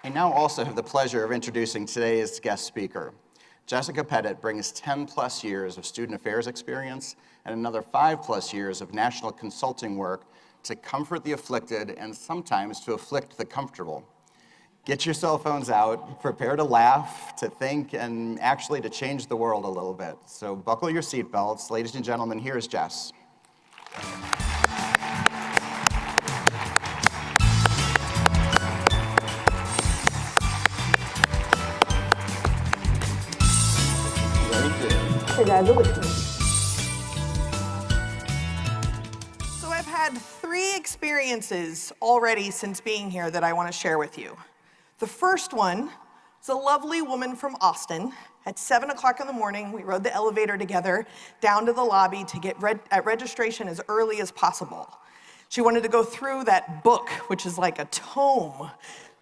I now also have the pleasure of introducing today's guest speaker. Jessica Pettit brings 10+ years of student affairs experience and another 5+ years of national consulting work to comfort the afflicted and sometimes to afflict the comfortable. Get your cell phones out, prepare to laugh, to think, and actually to change the world a little bit. So buckle your seatbelts. Ladies and gentlemen, here's Jess. So I've had 3 experiences already since being here that I want to share with you. The first one is a lovely woman from Austin. At 7 o'clock in the morning, we rode the elevator together down to the lobby to get at registration as early as possible. She wanted to go through that book, which is like a tome,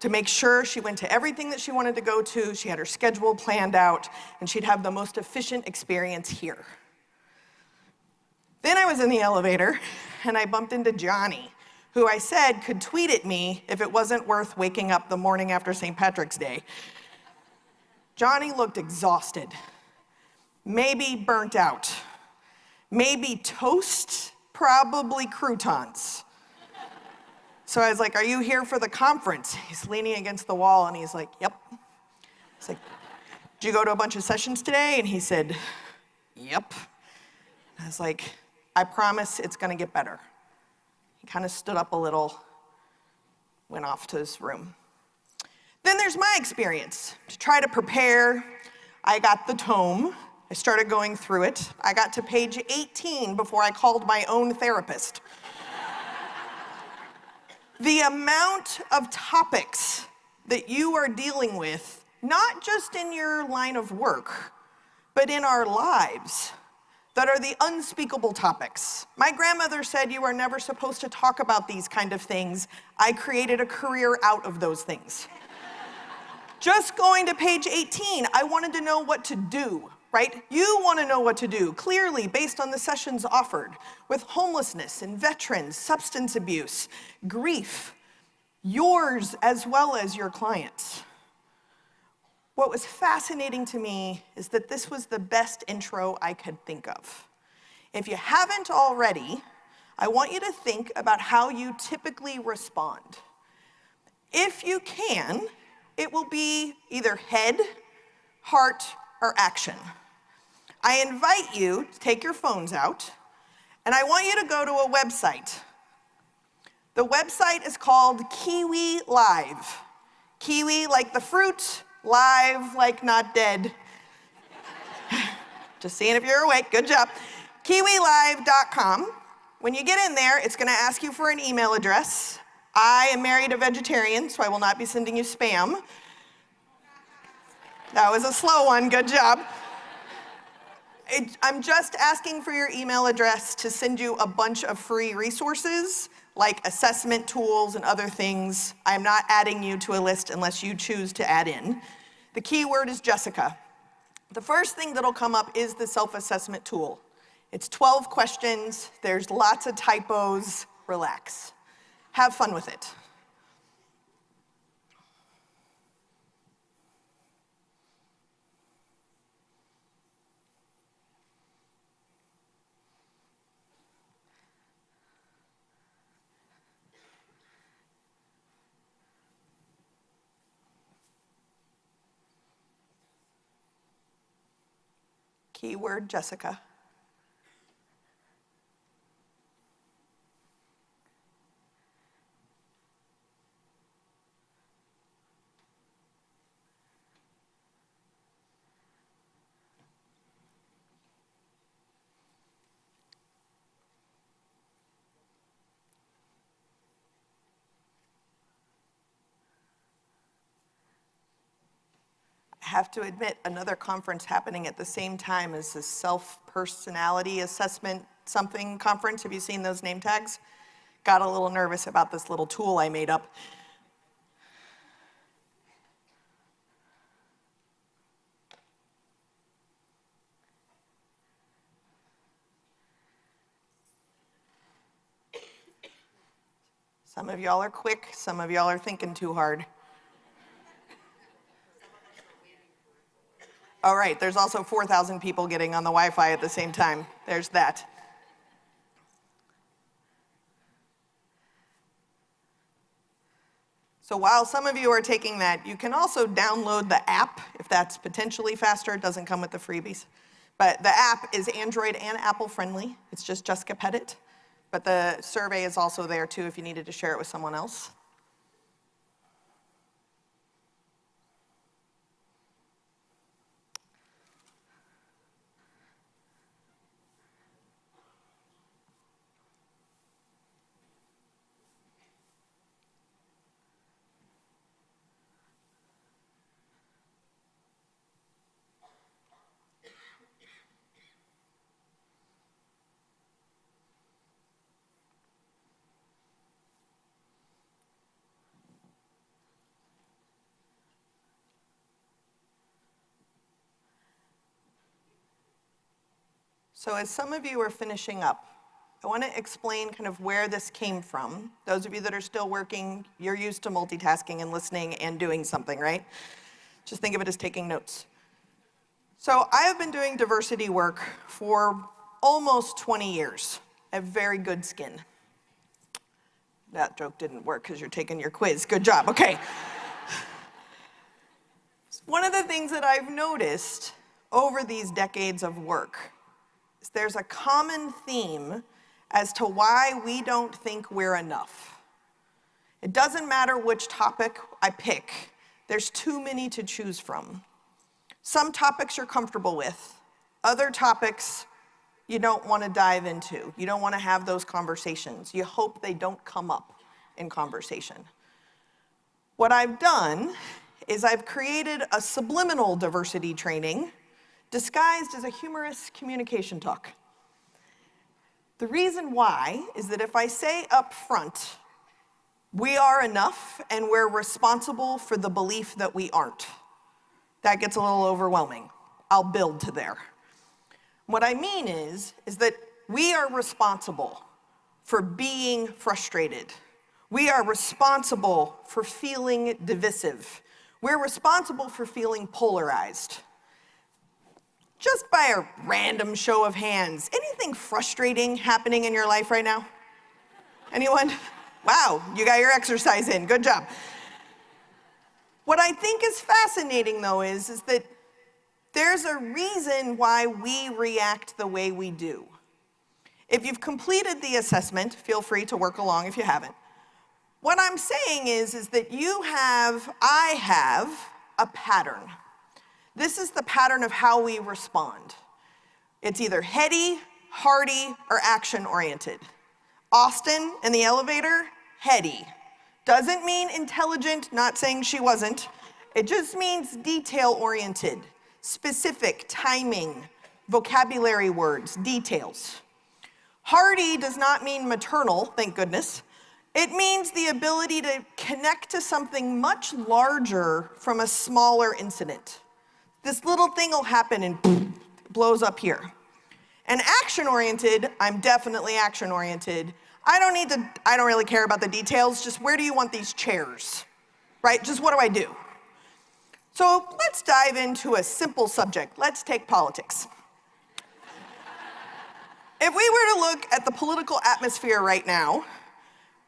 to make sure she went to everything that she wanted to go to, she had her schedule planned out, and she'd have the most efficient experience here. Then I was in the elevator, and I bumped into Johnny, who I said could tweet at me if it wasn't worth waking up the morning after St. Patrick's Day. Johnny looked exhausted, maybe burnt out, maybe toast, probably croutons. So I was like, "Are you here for the conference?" He's leaning against the wall, and he's like, "Yep." I was like, "Did you go to a bunch of sessions today?" And he said, "Yep." I was like, "I promise it's gonna get better." He kind of stood up a little, went off to his room. Then there's my experience. To try to prepare, I got the tome. I started going through it. I got to page 18 before I called my own therapist. The amount of topics that you are dealing with, not just in your line of work, but in our lives, that are the unspeakable topics. My grandmother said you are never supposed to talk about these kind of things. I created a career out of those things. Just going to page 18, I wanted to know what to do, right? You want to know what to do, clearly based on the sessions offered, with homelessness and veterans, substance abuse, grief, yours as well as your clients. What was fascinating to me is that this was the best intro I could think of. If you haven't already, I want you to think about how you typically respond. If you can, it will be either head, heart, or action. I invite you to take your phones out, and I want you to go to a website. The website is called Kiwi Live. Kiwi like the fruit, live like not dead. Just seeing if you're awake, good job. KiwiLive.com. When you get in there, it's gonna ask you for an email address. I am married a vegetarian, so I will not be sending you spam. That was a slow one, good job. I'm just asking for your email address to send you a bunch of free resources, like assessment tools and other things. I'm not adding you to a list unless you choose to add in. The key word is Jessica. The first thing that'll come up is the self-assessment tool. It's 12 questions, there's lots of typos, relax. Have fun with it. Keyword Jessica. I have to admit, another conference happening at the same time as the self-personality assessment something conference. Have you seen those name tags? Got a little nervous about this little tool I made up. Some of y'all are quick, some of y'all are thinking too hard. All right, there's also 4,000 people getting on the Wi-Fi at the same time. There's that. So while some of you are taking that, you can also download the app if that's potentially faster. It doesn't come with the freebies. But the app is Android and Apple friendly. It's just Jessica Pettit. But the survey is also there too if you needed to share it with someone else. So as some of you are finishing up, I want to explain kind of where this came from. Those of you that are still working, you're used to multitasking and listening and doing something, right? Just think of it as taking notes. So I have been doing diversity work for almost 20 years. I have very good skin. That joke didn't work because you're taking your quiz. Good job, okay. One of the things that I've noticed over these decades of work is there's a common theme as to why we don't think we're enough. It doesn't matter which topic I pick, there's too many to choose from. Some topics you're comfortable with, other topics you don't want to dive into. You don't want to have those conversations. You hope they don't come up in conversation. What I've done is I've created a subliminal diversity training disguised as a humorous communication talk. The reason why is that if I say up front, we are enough and we're responsible for the belief that we aren't, that gets a little overwhelming. I'll build to there. What I mean is that we are responsible for being frustrated. We are responsible for feeling divisive. We're responsible for feeling polarized. Just by a random show of hands, anything frustrating happening in your life right now? Anyone? Wow, you got your exercise in, good job. What I think is fascinating though is that there's a reason why we react the way we do. If you've completed the assessment, feel free to work along if you haven't. What I'm saying is that I have a pattern. This is the pattern of how we respond. It's either heady, hearty, or action-oriented. Austin in the elevator, heady. Doesn't mean intelligent, not saying she wasn't. It just means detail-oriented, specific, timing, vocabulary words, details. Hearty does not mean maternal, thank goodness. It means the ability to connect to something much larger from a smaller incident. This little thing will happen and boom, blows up here. And action-oriented, I'm definitely action-oriented. I don't really care about the details, just where do you want these chairs, right? Just what do I do? So let's dive into a simple subject. Let's take politics. If we were to look at the political atmosphere right now,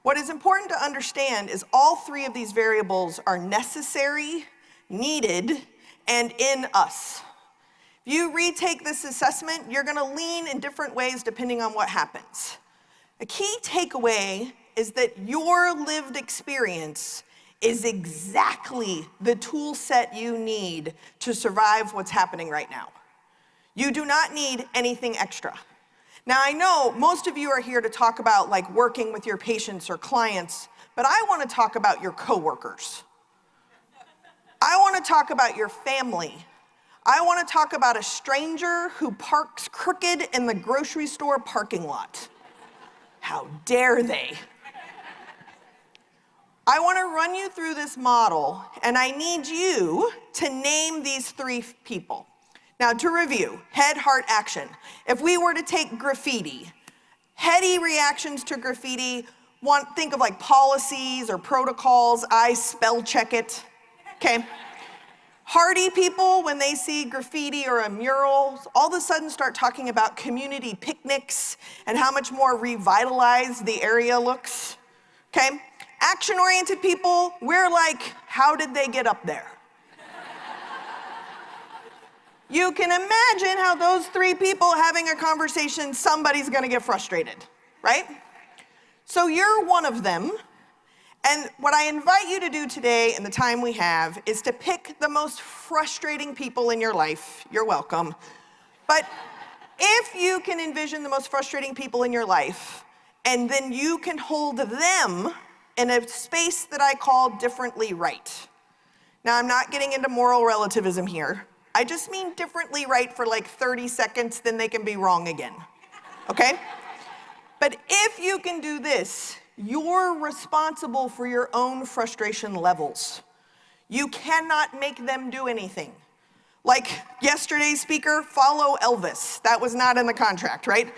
what is important to understand is all three of these variables are necessary, needed, and in us. If you retake this assessment, you're gonna lean in different ways depending on what happens. A key takeaway is that your lived experience is exactly the tool set you need to survive what's happening right now. You do not need anything extra. Now I know most of you are here to talk about like working with your patients or clients, but I want to talk about your coworkers. I want to talk about your family. I want to talk about a stranger who parks crooked in the grocery store parking lot. How dare they? I want to run you through this model, and I need you to name these three people. Now, to review, head, heart, action. If we were to take graffiti, heady reactions to graffiti, think of like policies or protocols, I spell check it, okay? Hardy people, when they see graffiti or a mural, all of a sudden start talking about community picnics and how much more revitalized the area looks, okay? Action-oriented people, we're like, how did they get up there? You can imagine how those three people having a conversation, somebody's gonna get frustrated, right? So you're one of them. And what I invite you to do today in the time we have is to pick the most frustrating people in your life. You're welcome. But if you can envision the most frustrating people in your life, and then you can hold them in a space that I call differently right. Now, I'm not getting into moral relativism here. I just mean differently right for like 30 seconds, then they can be wrong again, okay? But if you can do this, you're responsible for your own frustration levels. You cannot make them do anything. Like yesterday's speaker, follow Elvis. That was not in the contract, right?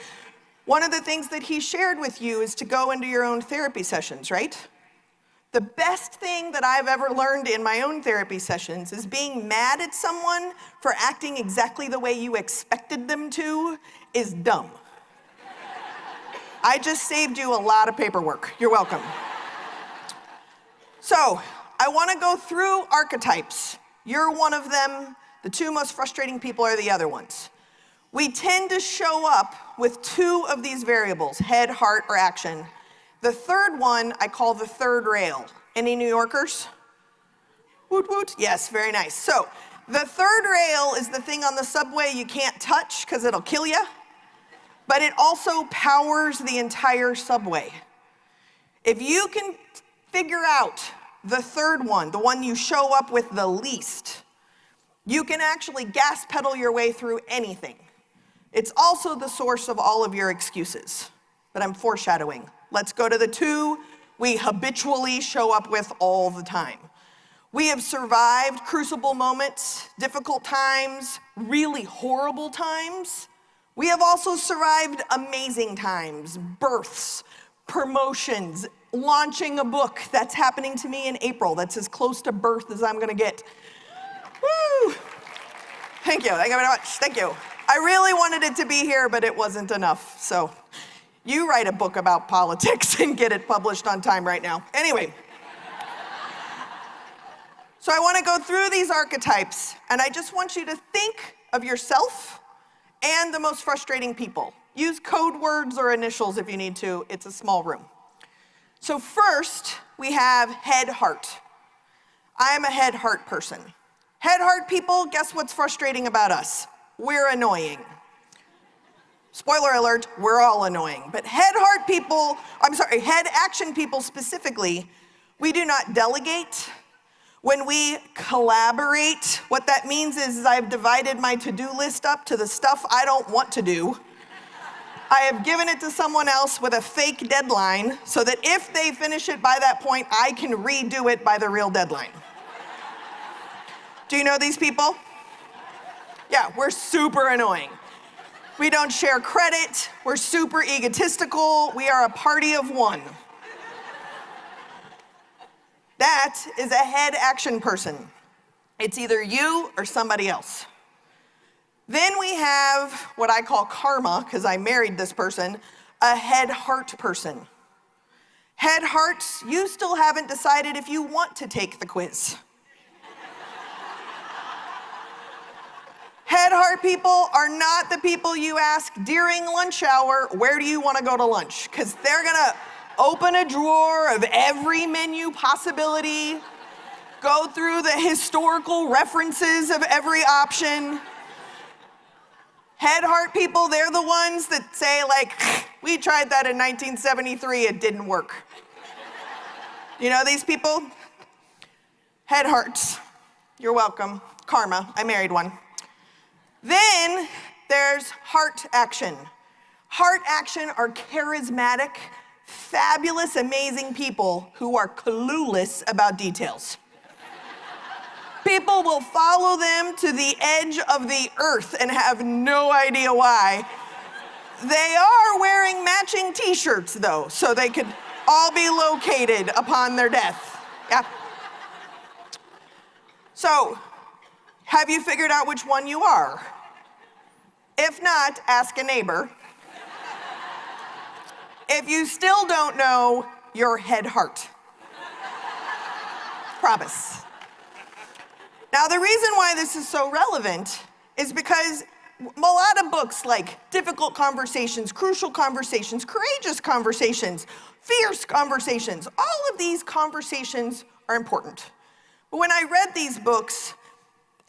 One of the things that he shared with you is to go into your own therapy sessions, right? The best thing that I've ever learned in my own therapy sessions is being mad at someone for acting exactly the way you expected them to is dumb. I just saved you a lot of paperwork. You're welcome. So, I want to go through archetypes. You're one of them. The two most frustrating people are the other ones. We tend to show up with two of these variables, head, heart, or action. The third one I call the third rail. Any New Yorkers? Woot woot. Yes, very nice. So, the third rail is the thing on the subway you can't touch because it'll kill you. But it also powers the entire subway. If you can figure out the third one, the one you show up with the least, you can actually gas pedal your way through anything. It's also the source of all of your excuses, but I'm foreshadowing. Let's go to the two we habitually show up with all the time. We have survived crucible moments, difficult times, really horrible times. We have also survived amazing times, births, promotions, launching a book. That's happening to me in April. That's as close to birth as I'm gonna get. Woo! Thank you very much, thank you. I really wanted it to be here, but it wasn't enough. So you write a book about politics and get it published on time right now. Anyway. So I wanna go through these archetypes, and I just want you to think of yourself and the most frustrating people. Use code words or initials if you need to. It's a small room. So first, we have head heart. I'm a head heart person. Head heart people, guess what's frustrating about us? We're annoying. Spoiler alert, we're all annoying. But head action people specifically, we do not delegate. When we collaborate, what that means is I've divided my to-do list up to the stuff I don't want to do. I have given it to someone else with a fake deadline so that if they finish it by that point, I can redo it by the real deadline. Do you know these people? Yeah, we're super annoying. We don't share credit, we're super egotistical, we are a party of one. That is a head action person. It's either you or somebody else. Then we have what I call karma, because I married this person, a head heart person. Head hearts, you still haven't decided if you want to take the quiz. Head heart people are not the people you ask during lunch hour, where do you want to go to lunch? Because they're gonna open a drawer of every menu possibility, go through the historical references of every option. Head heart people, they're the ones that say like, we tried that in 1973, it didn't work. You know these people? Head hearts, you're welcome. Karma, I married one. Then there's heart action. Heart action are charismatic, fabulous, amazing people who are clueless about details. People will follow them to the edge of the earth and have no idea why. They are wearing matching t-shirts though, so they could all be located upon their death. Yeah. So, Have you figured out which one you are? If not, ask a neighbor. If you still don't know, you're head heart. Promise. Now, the reason why this is so relevant is because a lot of books like Difficult Conversations, Crucial Conversations, Courageous Conversations, Fierce Conversations, all of these conversations are important. But when I read these books,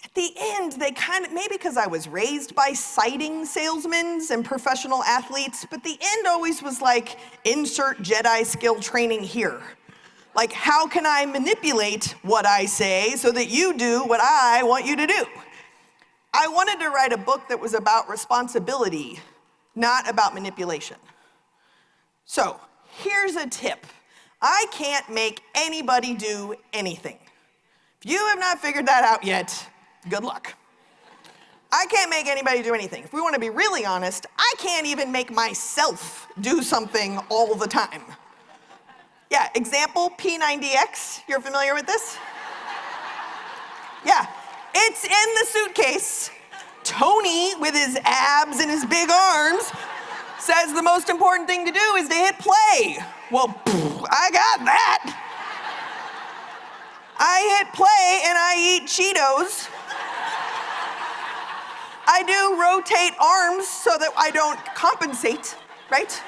at the end, they maybe because I was raised by citing salesmen and professional athletes, but the end always was like, insert Jedi skill training here. Like, how can I manipulate what I say so that you do what I want you to do? I wanted to write a book that was about responsibility, not about manipulation. So, here's a tip. I can't make anybody do anything. If you have not figured that out yet, good luck. I can't make anybody do anything. If we want to be really honest, I can't even make myself do something all the time. Yeah, example, P90X, you're familiar with this? Yeah, it's in the suitcase. Tony, with his abs and his big arms, says the most important thing to do is to hit play. Well, I got that. I hit play and I eat Cheetos. I do rotate arms so that I don't compensate, right?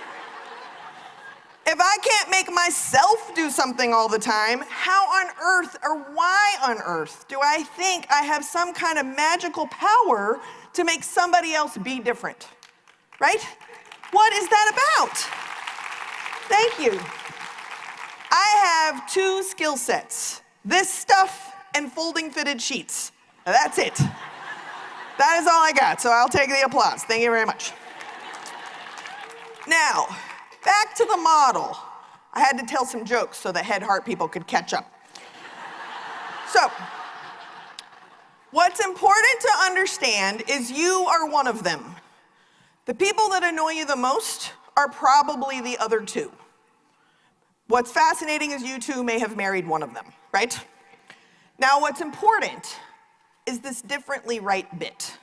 If I can't make myself do something all the time, how on earth or why on earth do I think I have some kind of magical power to make somebody else be different, right? What is that about? Thank you. I have 2 skill sets, this stuff and folding fitted sheets. That's it. That is all I got, so I'll take the applause. Thank you very much. Now, back to the model. I had to tell some jokes so the head heart people could catch up. So, what's important to understand is you are one of them. The people that annoy you the most are probably the other 2. What's fascinating is you 2 may have married one of them, right? Now, what's important is this differently right bit.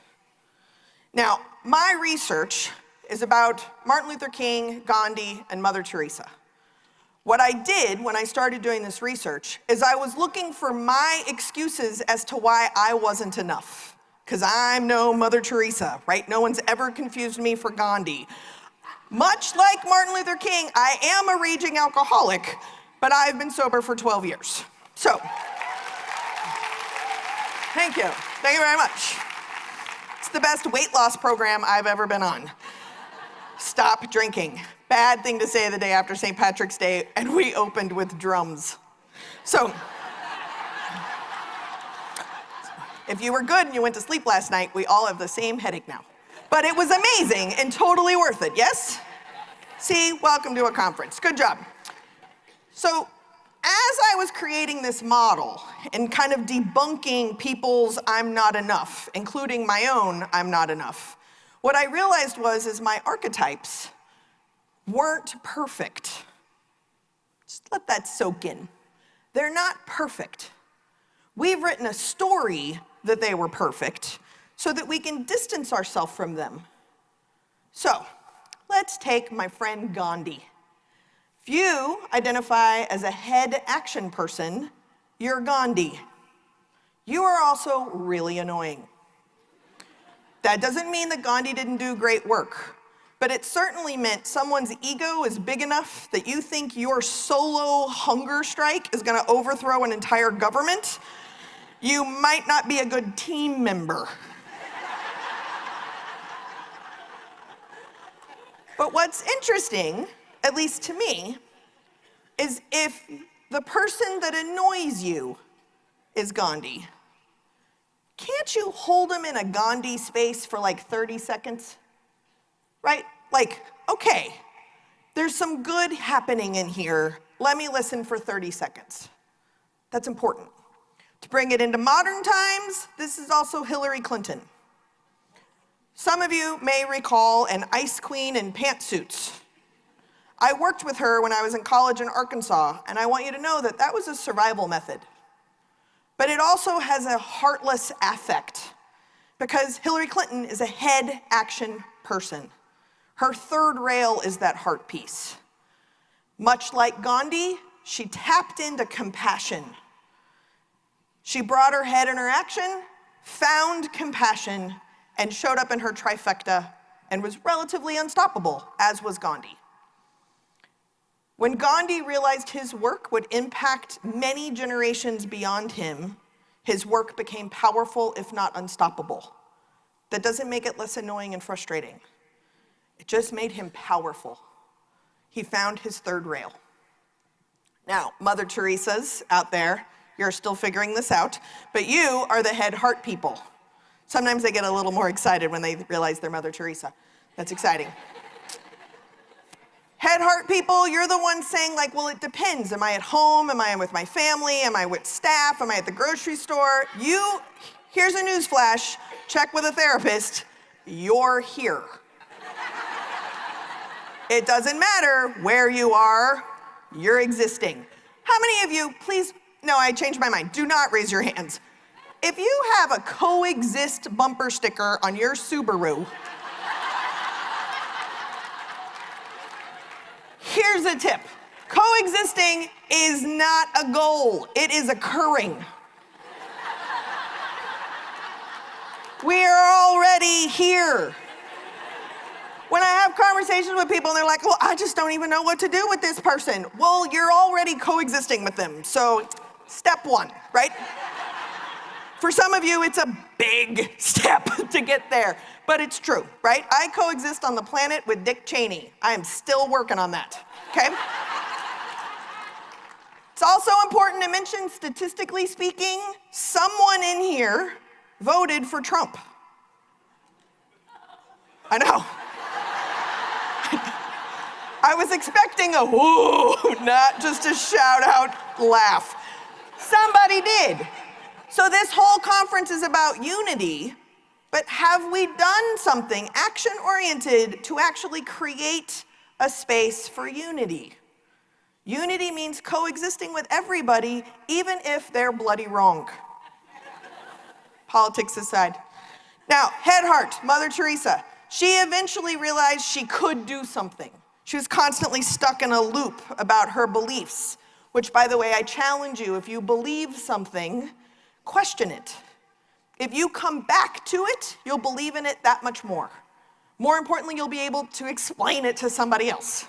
Now, my research is about Martin Luther King, Gandhi, and Mother Teresa. What I did when I started doing this research is I was looking for my excuses as to why I wasn't enough. Because I'm no Mother Teresa, right? No one's ever confused me for Gandhi. Much like Martin Luther King, I am a raging alcoholic, but I've been sober for 12 years. So, thank you. Thank you very much. It's the best weight loss program I've ever been on. Stop drinking. Bad thing to say the day after St. Patrick's Day, and we opened with drums. So, if you were good and you went to sleep last night, we all have the same headache now. But it was amazing and totally worth it, yes? See, welcome to a conference. Good job. So, as I was creating this model and kind of debunking people's I'm not enough, including my own I'm not enough, what I realized is my archetypes weren't perfect. Just let that soak in. They're not perfect. We've written a story that they were perfect so that we can distance ourselves from them. So, let's take my friend Gandhi. If you identify as a head action person, you're Gandhi. You are also really annoying. That doesn't mean that Gandhi didn't do great work, but it certainly meant someone's ego is big enough that you think your solo hunger strike is gonna overthrow an entire government. You might not be a good team member. But what's interesting, at least to me, is if the person that annoys you is Gandhi, can't you hold him in a Gandhi space for like 30 seconds? Right? Like, okay, there's some good happening in here. Let me listen for 30 seconds. That's important. To bring it into modern times, this is also Hillary Clinton. Some of you may recall an ice queen in pantsuits. I worked with her when I was in college in Arkansas, and I want you to know that that was a survival method. But it also has a heartless affect because Hillary Clinton is a head action person. Her third rail is that heart piece. Much like Gandhi, she tapped into compassion. She brought her head in her action, found compassion, and showed up in her trifecta and was relatively unstoppable, as was Gandhi. When Gandhi realized his work would impact many generations beyond him, his work became powerful, if not unstoppable. That doesn't make it less annoying and frustrating. It just made him powerful. He found his third rail. Now, Mother Teresa's out there, you're still figuring this out, but you are the head heart people. Sometimes they get a little more excited when they realize they're Mother Teresa. That's exciting. Head heart people, you're the ones saying like, well, it depends. Am I at home? Am I with my family? Am I with staff? Am I at the grocery store? Here's a news flash, check with a therapist, you're here. It doesn't matter where you are, you're existing. How many of you, please, no, I changed my mind, do not raise your hands. If you have a coexist bumper sticker on your Subaru, here's a tip. Coexisting is not a goal, it is occurring. We are already here. When I have conversations with people and they're like, well, I just don't even know what to do with this person. Well, you're already coexisting with them. So step one, right? For some of you, it's a big step to get there, but it's true, right? I coexist on the planet with Dick Cheney. I am still working on that, okay? It's also important to mention, statistically speaking, someone in here voted for Trump. I know. I was expecting a whoo, not just a shout out laugh. Somebody did. So this whole conference is about unity, but have we done something action-oriented to actually create a space for unity? Unity means coexisting with everybody, even if they're bloody wrong. Politics aside. Now, head heart, Mother Teresa. She eventually realized she could do something. She was constantly stuck in a loop about her beliefs, which, by the way, I challenge you, if you believe something, question it. If you come back to it, you'll believe in it that much more. More importantly, you'll be able to explain it to somebody else.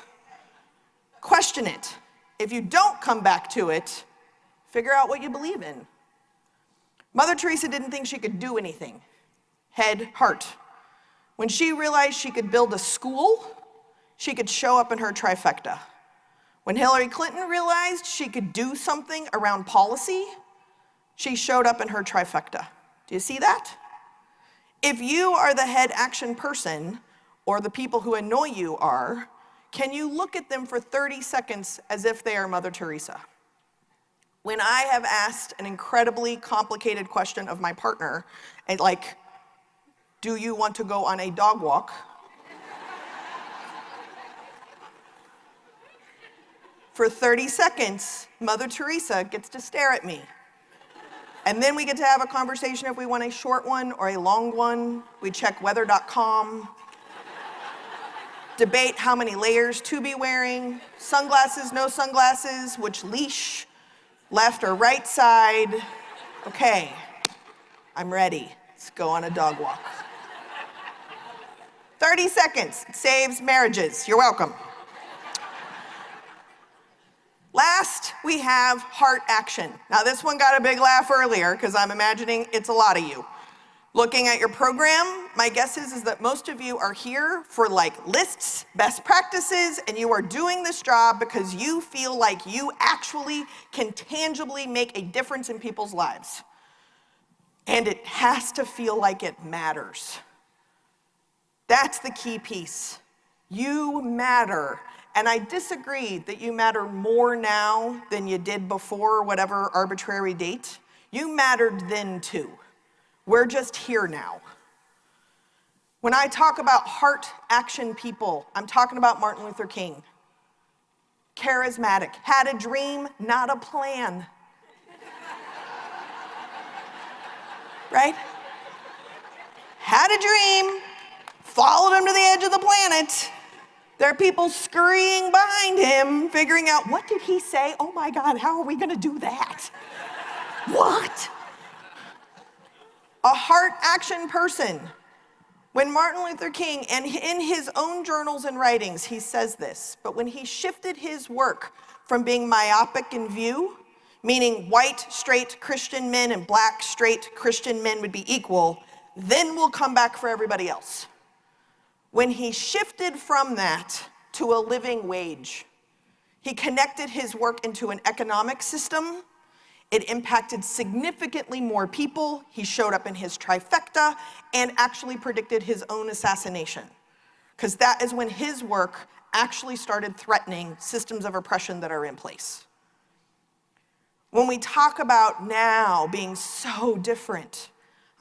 Question it. If you don't come back to it, figure out what you believe in. Mother Teresa didn't think she could do anything. Head, heart. When she realized she could build a school, she could show up in her trifecta. When Hillary Clinton realized she could do something around policy, she showed up in her trifecta. Do you see that? If you are the head action person, or the people who annoy you are, can you look at them for 30 seconds as if they are Mother Teresa? When I have asked an incredibly complicated question of my partner, and like, do you want to go on a dog walk? For 30 seconds, Mother Teresa gets to stare at me. And then we get to have a conversation if we want a short one or a long one. We check weather.com, debate how many layers to be wearing, sunglasses, no sunglasses, which leash, left or right side. Okay, I'm ready. Let's go on a dog walk. 30 seconds, saves marriages. You're welcome. Last, we have heart action. Now this one got a big laugh earlier because I'm imagining it's a lot of you. Looking at your program, my guess is that most of you are here for like lists, best practices, and you are doing this job because you feel like you actually can tangibly make a difference in people's lives. And it has to feel like it matters. That's the key piece. You matter. And I disagree that you matter more now than you did before whatever arbitrary date. You mattered then too. We're just here now. When I talk about heart action people, I'm talking about Martin Luther King. Charismatic, had a dream, not a plan. right? Had a dream, followed him to the edge of the planet. There are people scurrying behind him, figuring out, what did he say? Oh my God, how are we gonna do that? What? A heart action person. When Martin Luther King, and in his own journals and writings, he says this, but when he shifted his work from being myopic in view, meaning white, straight Christian men and black, straight Christian men would be equal, then we'll come back for everybody else. When he shifted from that to a living wage, he connected his work into an economic system. It impacted significantly more people. He showed up in his trifecta and actually predicted his own assassination, because that is when his work actually started threatening systems of oppression that are in place. When we talk about now being so different,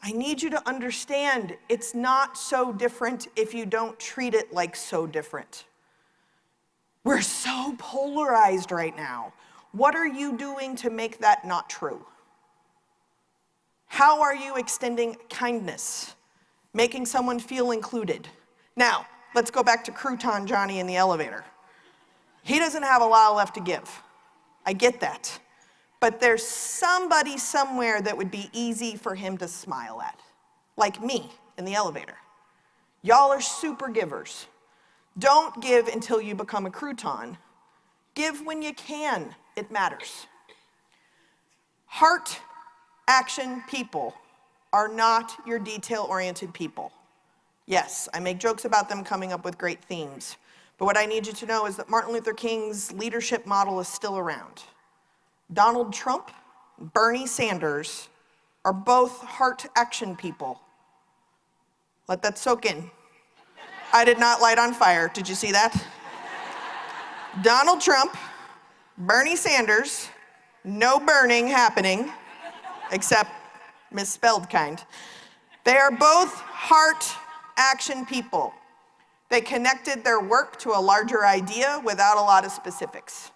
I need you to understand it's not so different if you don't treat it like so different. We're so polarized right now. What are you doing to make that not true? How are you extending kindness, making someone feel included? Now, let's go back to Crouton Johnny in the elevator. He doesn't have a lot left to give. I get that. But there's somebody somewhere that would be easy for him to smile at, like me in the elevator. Y'all are super givers. Don't give until you become a crouton. Give when you can. It matters. Heart action people are not your detail-oriented people. Yes, I make jokes about them coming up with great themes, but what I need you to know is that Martin Luther King's leadership model is still around. Donald Trump, Bernie Sanders are both heart action people. Let that soak in. I did not light on fire. Did you see that? Donald Trump, Bernie Sanders, no burning happening, except misspelled kind. They are both heart action people. They connected their work to a larger idea without a lot of specifics.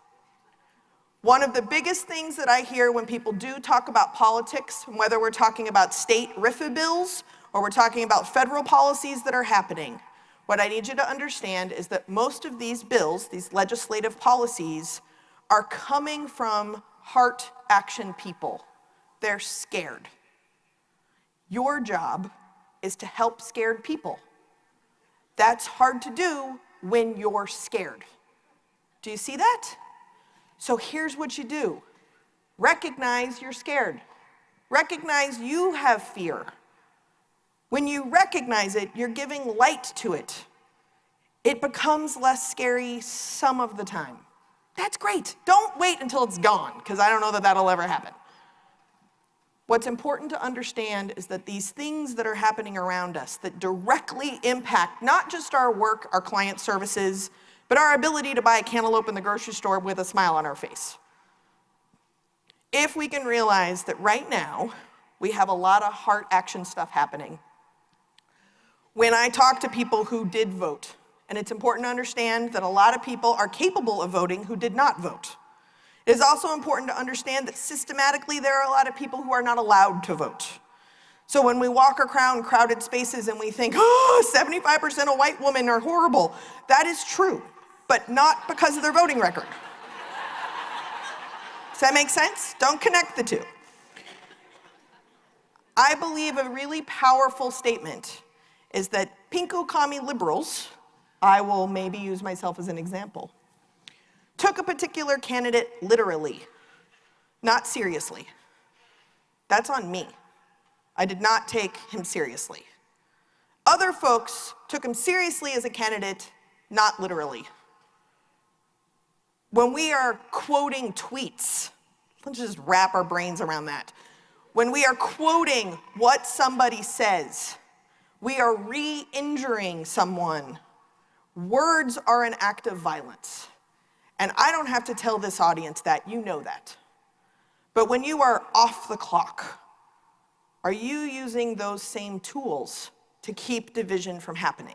One of the biggest things that I hear when people do talk about politics, whether we're talking about state RIFA bills or we're talking about federal policies that are happening, what I need you to understand is that most of these bills, these legislative policies, are coming from heart action people. They're scared. Your job is to help scared people. That's hard to do when you're scared. Do you see that? So here's what you do. Recognize you're scared. Recognize you have fear. When you recognize it, you're giving light to it. It becomes less scary some of the time. That's great. Don't wait until it's gone, because I don't know that that'll ever happen. What's important to understand is that these things that are happening around us that directly impact not just our work, our client services, but our ability to buy a cantaloupe in the grocery store with a smile on our face. If we can realize that right now, we have a lot of heart action stuff happening. When I talk to people who did vote, and it's important to understand that a lot of people are capable of voting who did not vote. It is also important to understand that systematically there are a lot of people who are not allowed to vote. So when we walk around crowded spaces and we think, oh, 75% of white women are horrible, that is true, but not because of their voting record. Does that make sense? Don't connect the two. I believe a really powerful statement is that pinko commie liberals, I will maybe use myself as an example, took a particular candidate literally, not seriously. That's on me. I did not take him seriously. Other folks took him seriously as a candidate, not literally. When we are quoting tweets, let's just wrap our brains around that. When we are quoting what somebody says, we are re-injuring someone. Words are an act of violence. And I don't have to tell this audience that, you know that. But when you are off the clock, are you using those same tools to keep division from happening?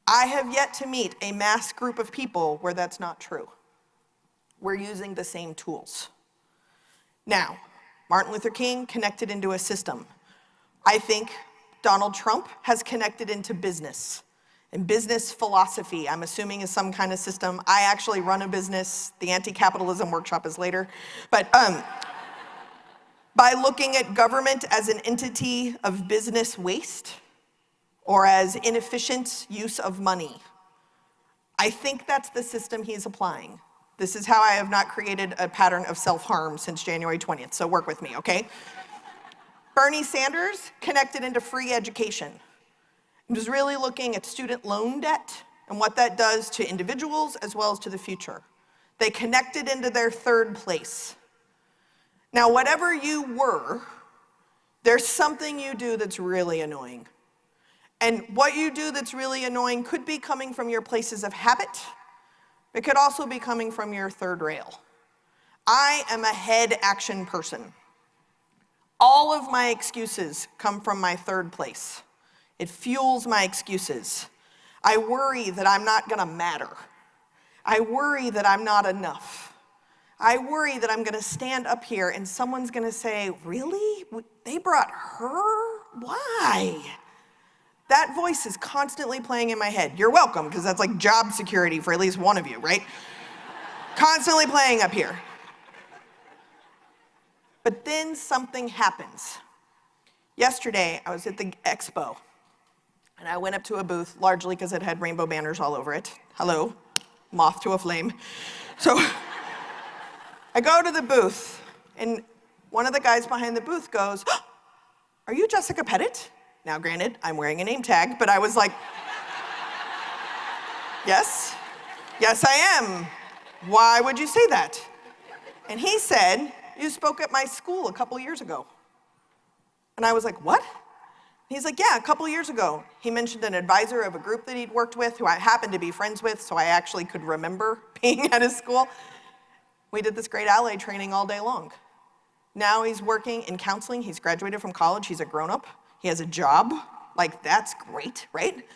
I have yet to meet a mass group of people where that's not true. We're using the same tools. Now, Martin Luther King connected into a system. I think Donald Trump has connected into business. And business philosophy, I'm assuming, is some kind of system. I actually run a business. The anti-capitalism workshop is later. But by looking at government as an entity of business waste or as inefficient use of money, I think that's the system he's applying. This is how I have not created a pattern of self-harm since January 20th, so work with me, okay? Bernie Sanders connected into free education. He was really looking at student loan debt and what that does to individuals as well as to the future. They connected into their third place. Now, whatever you were, there's something you do that's really annoying. And what you do that's really annoying could be coming from your places of habit. It could also be coming from your third rail. I am a head action person. All of my excuses come from my third place. It fuels my excuses. I worry that I'm not gonna matter. I worry that I'm not enough. I worry that I'm gonna stand up here and someone's gonna say, really? They brought her? Why? That voice is constantly playing in my head. You're welcome, because that's like job security for at least one of you, right? Constantly playing up here. But then something happens. Yesterday, I was at the expo, and I went up to a booth, largely because it had rainbow banners all over it. Hello, moth to a flame. So I go to the booth, and one of the guys behind the booth goes, "Oh, are you Jessica Pettit?" Now, granted, I'm wearing a name tag, but I was like, yes, I am. Why would you say that? And he said, you spoke at my school a couple years ago. And I was like, what? He's like, yeah, a couple years ago. He mentioned an advisor of a group that he'd worked with, who I happened to be friends with, so I actually could remember being at his school. We did this great ally training all day long. Now he's working in counseling. He's graduated from college. He's a grown-up. He has a job. Like, that's great, right?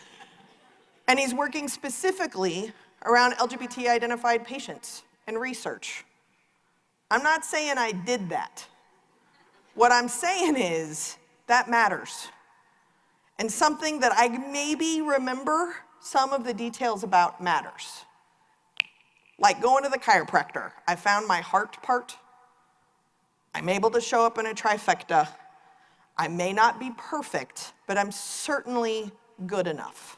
And he's working specifically around LGBT-identified patients and research. I'm not saying I did that. What I'm saying is that matters. And something that I maybe remember some of the details about matters. Like going to the chiropractor. I found my heart part. I'm able to show up in a trifecta. I may not be perfect, but I'm certainly good enough.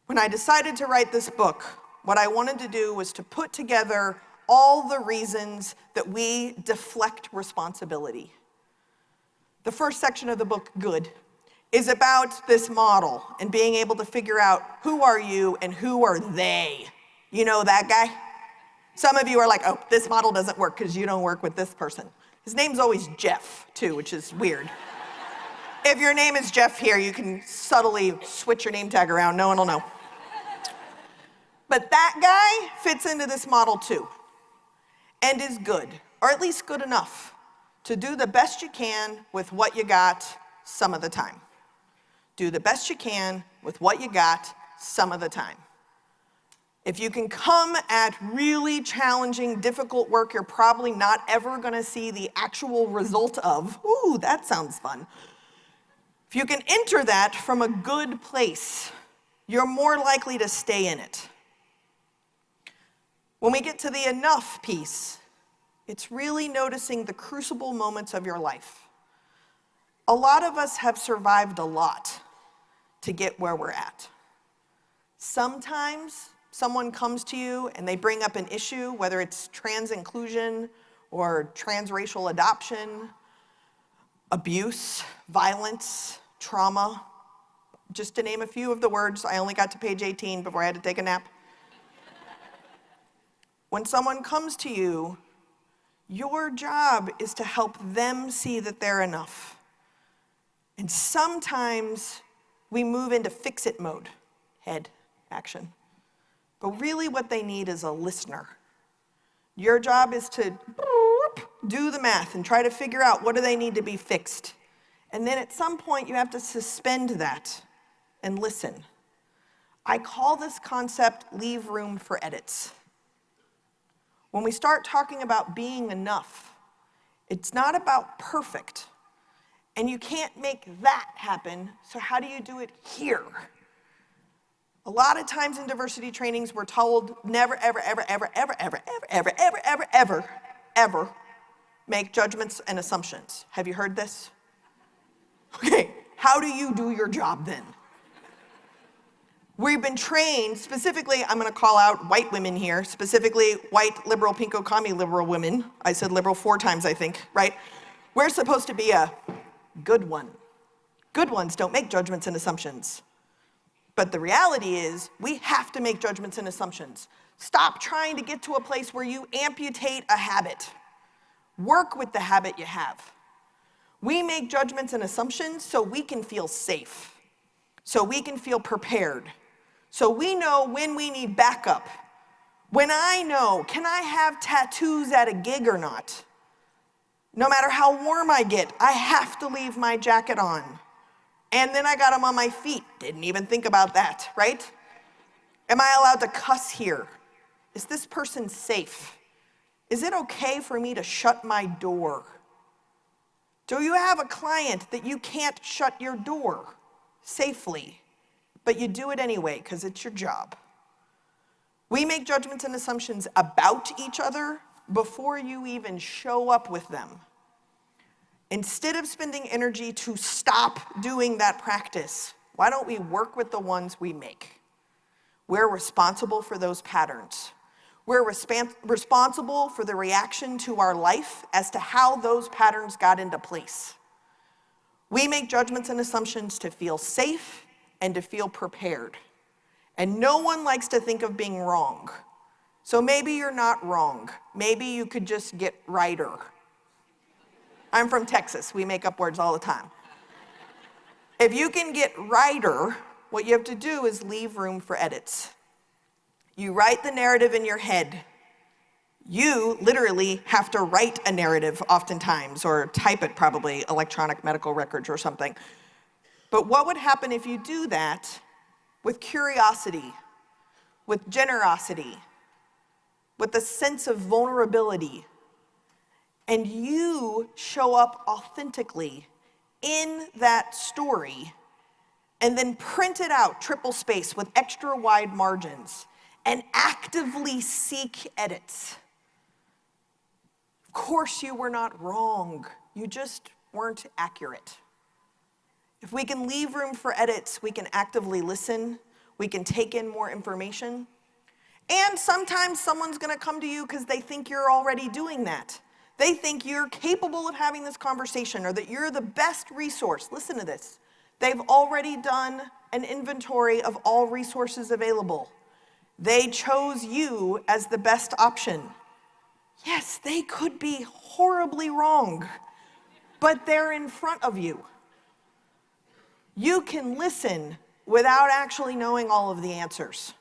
When I decided to write this book, what I wanted to do was to put together all the reasons that we deflect responsibility. The first section of the book, Good, is about this model and being able to figure out who are you and who are they. You know that guy? Some of you are like, oh, this model doesn't work because you don't work with this person. His name's always Jeff, too, which is weird. If your name is Jeff here, you can subtly switch your name tag around. No one will know. But that guy fits into this model, too, and is good, or at least good enough, to do the best you can with what you got some of the time. Do the best you can with what you got some of the time. If you can come at really challenging, difficult work you're probably not ever gonna see the actual result of, ooh, that sounds fun. If you can enter that from a good place, you're more likely to stay in it. When we get to the enough piece, it's really noticing the crucible moments of your life. A lot of us have survived a lot to get where we're at. Sometimes someone comes to you and they bring up an issue, whether it's trans inclusion or transracial adoption, abuse, violence, trauma, just to name a few of the words. I only got to page 18 before I had to take a nap. When someone comes to you, your job is to help them see that they're enough. And sometimes we move into fix-it mode, head action. But really what they need is a listener. Your job is to do the math and try to figure out what do they need to be fixed. And then at some point you have to suspend that and listen. I call this concept leave room for edits. When we start talking about being enough, It's not about perfect. And you can't make that happen, so how do you do it here? A lot of times in diversity trainings, we're told never, ever, ever, ever, ever, ever, ever, ever, ever, ever, ever, ever make judgments and assumptions. Have you heard this? Okay, how do you do your job then? We've been trained, specifically, I'm gonna call out white women here, specifically white, liberal, pinko, commie liberal women. I said liberal 4 times, I think, right? We're supposed to be a good one. Good ones don't make judgments and assumptions. But the reality is, we have to make judgments and assumptions. Stop trying to get to a place where you amputate a habit. Work with the habit you have. We make judgments and assumptions so we can feel safe, so we can feel prepared, so we know when we need backup. When I know, can I have tattoos at a gig or not? No matter how warm I get, I have to leave my jacket on. And then I got them on my feet. Didn't even think about that, right? Am I allowed to cuss here? Is this person safe? Is it okay for me to shut my door? Do you have a client that you can't shut your door safely, but you do it anyway because it's your job? We make judgments and assumptions about each other before you even show up with them. Instead of spending energy to stop doing that practice, why don't we work with the ones we make? We're responsible for those patterns. We're responsible for the reaction to our life as to how those patterns got into place. We make judgments and assumptions to feel safe and to feel prepared. And no one likes to think of being wrong. So maybe you're not wrong. Maybe you could just get righter. I'm from Texas. We make up words all the time. If you can get righter, what you have to do is leave room for edits. You write the narrative in your head. You literally have to write a narrative oftentimes, or type it probably, electronic medical records or something. But what would happen if you do that with curiosity, with generosity, with a sense of vulnerability, and you show up authentically in that story, and then print it out, triple space with extra wide margins, and actively seek edits? Of course you were not wrong, you just weren't accurate. If we can leave room for edits, we can actively listen, we can take in more information, and sometimes someone's gonna come to you because they think you're already doing that. They think you're capable of having this conversation or that you're the best resource. Listen to this. They've already done an inventory of all resources available. They chose you as the best option. Yes, they could be horribly wrong, but they're in front of you. You can listen without actually knowing all of the answers.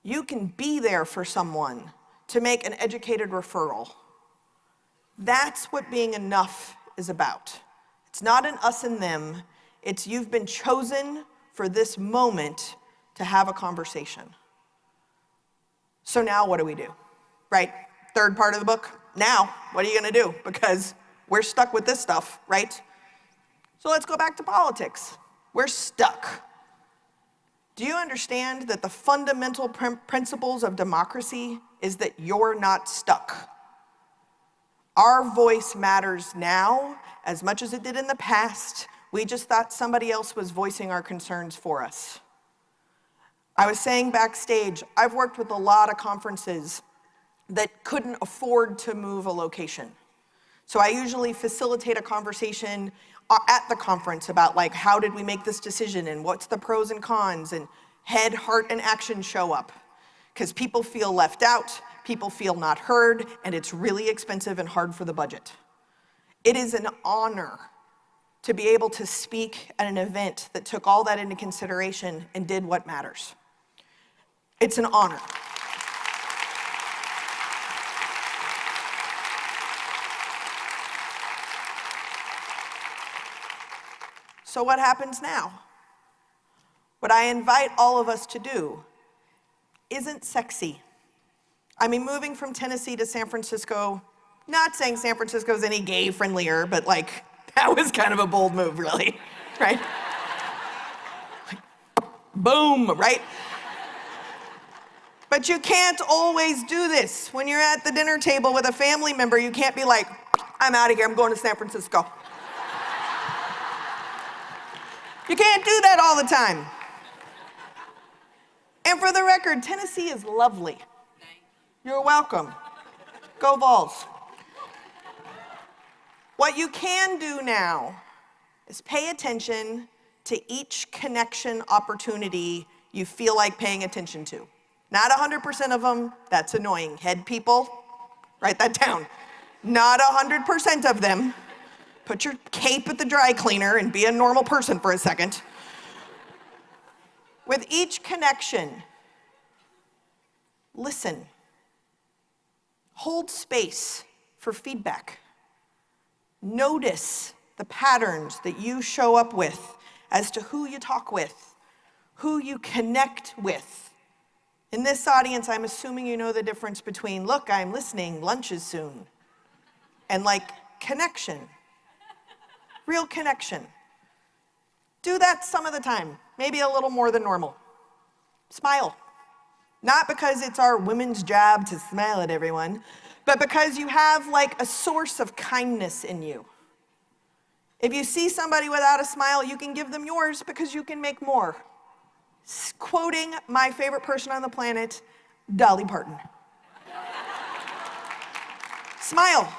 You can be there for someone to make an educated referral. That's what being enough is about. It's not an us and them. It's you've been chosen for this moment to have a conversation. So now what do we do? Right? Third part of the book. Now, what are you gonna do? Because we're stuck with this stuff, right? So let's go back to politics. We're stuck. Do you understand that the fundamental principles of democracy is that you're not stuck? Our voice matters now as much as it did in the past. We just thought somebody else was voicing our concerns for us. I was saying backstage, I've worked with a lot of conferences that couldn't afford to move a location. So I usually facilitate a conversation at the conference about like, how did we make this decision and what's the pros and cons, and head, heart, and action show up. Because people feel left out, people feel not heard, and it's really expensive and hard for the budget. It is an honor to be able to speak at an event that took all that into consideration and did what matters. It's an honor. So what happens now? What I invite all of us to do isn't sexy. I mean, moving from Tennessee to San Francisco Not saying San Francisco's any gay friendlier, but like, that was kind of a bold move, really, right? Boom, right? But you can't always do this. When you're at the dinner table with a family member, you can't be like, I'm out of here, I'm going to San Francisco. You can't do that all the time. And for the record, Tennessee is lovely. You're welcome. Go Vols. What you can do now is pay attention to each connection opportunity you feel like paying attention to. Not 100% of them, that's annoying. Head people, write that down. Not 100% of them. Put your cape at the dry cleaner and be a normal person for a second. With each connection, listen. Hold space for feedback. Notice the patterns that you show up with as to who you talk with, who you connect with. In this audience, I'm assuming you know the difference between, look, I'm listening, lunch is soon, and like connection, real connection. Do that some of the time, maybe a little more than normal. Smile. Not because it's our women's job to smile at everyone, but because you have like a source of kindness in you. If you see somebody without a smile, you can give them yours because you can make more. Quoting my favorite person on the planet, Dolly Parton. Smile.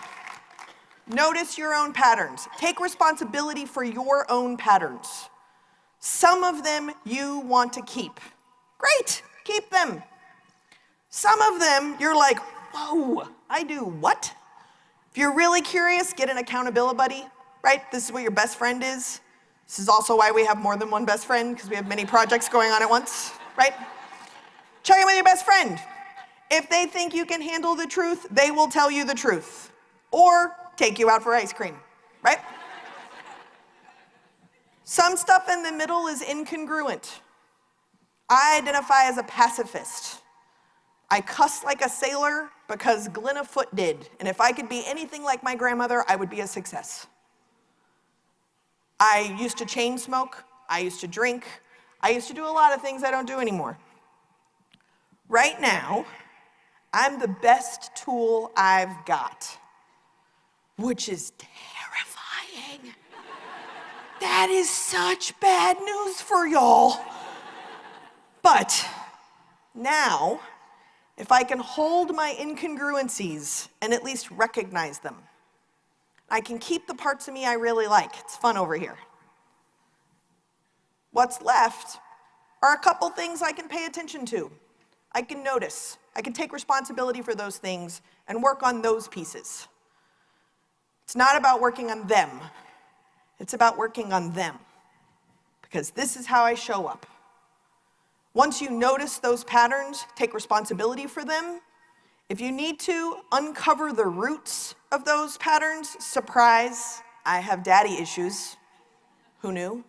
Notice your own patterns. Take responsibility for your own patterns. Some of them you want to keep. Great, keep them. Some of them you're like, whoa, I do what? If you're really curious, get an accountability buddy, right? This is what your best friend is. This is also why we have more than one best friend, because we have many projects going on at once, right? Check in with your best friend. If they think you can handle the truth, they will tell you the truth. Or take you out for ice cream, right? Some stuff in the middle is incongruent. I identify as a pacifist. I cuss like a sailor because Glenna Foot did. And if I could be anything like my grandmother, I would be a success. I used to chain smoke, I used to drink, I used to do a lot of things I don't do anymore. Right now, I'm the best tool I've got, which is terrifying. That is such bad news for y'all. But now, if I can hold my incongruencies and at least recognize them, I can keep the parts of me I really like. It's fun over here. What's left are a couple things I can pay attention to. I can notice. I can take responsibility for those things and work on those pieces. It's not about working on them. It's about working on them. Because this is how I show up. Once you notice those patterns, take responsibility for them. If you need to uncover the roots of those patterns, surprise, I have daddy issues. Who knew?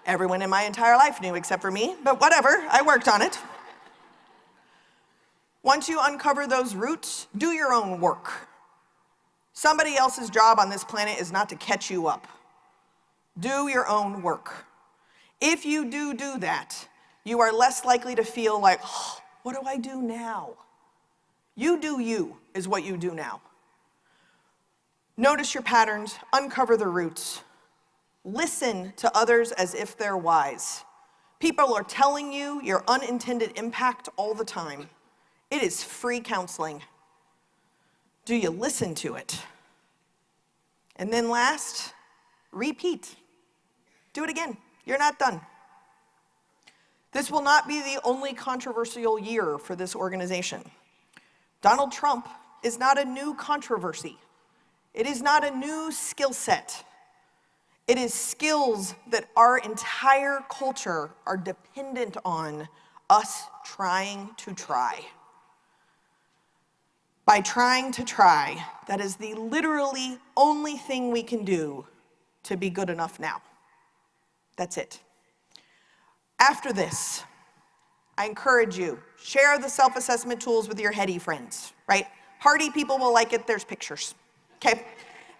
Everyone in my entire life knew except for me, but whatever, I worked on it. Once you uncover those roots, do your own work. Somebody else's job on this planet is not to catch you up. Do your own work. If you do that, you are less likely to feel like, oh, what do I do now? You do you is what you do now. Notice your patterns, uncover the roots. Listen to others as if they're wise. People are telling you your unintended impact all the time. It is free counseling. Do you listen to it? And then last, repeat. Do it again. You're not done. This will not be the only controversial year for this organization. Donald Trump is not a new controversy. It is not a new skill set. It is skills that our entire culture are dependent on us trying to try. By trying to try, that is the literally only thing we can do to be good enough now. That's it. After this, I encourage you, share the self-assessment tools with your heady friends, right? Party people will like it, there's pictures, okay?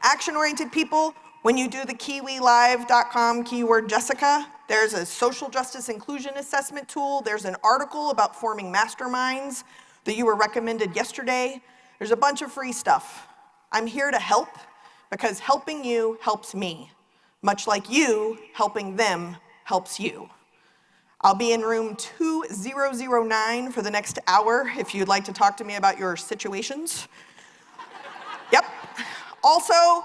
Action-oriented people, when you do the kiwilive.com keyword Jessica, there's a social justice inclusion assessment tool. There's an article about forming masterminds that you were recommended yesterday. There's a bunch of free stuff. I'm here to help because helping you helps me, much like you helping them helps you. I'll be in room 2009 for the next hour if you'd like to talk to me about your situations. Yep. Also,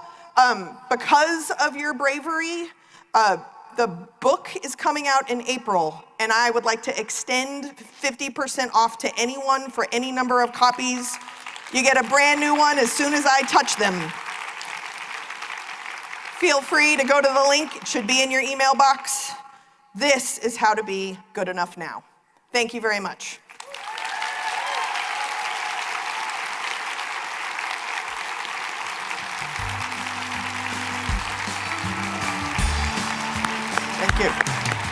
because of your bravery, the book is coming out in April, and I would like to extend 50% off to anyone for any number of copies. You get a brand new one as soon as I touch them. Feel free to go to the link. It should be in your email box. This is how to be good enough now. Thank you very much. Thank you.